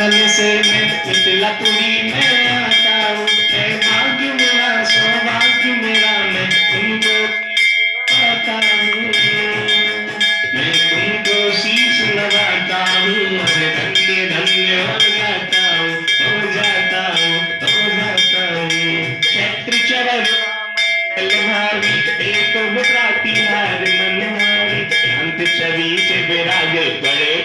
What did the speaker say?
मन से मैं मिथिलापुरी में आता हूँ। है भाग्य मेरा सौभाग्य मेरा, मैं तुमको सुनाता हूँ। मैं तुमको शीश नवाता हूँ और धन्य धन्य हो जाता हूँ, हो जाता हूँ, हो जाता हूँ। क्षत्र चरण मंडल भारी, एक प्रतिहार मनहारी, शांत छवि से विराजे पड़े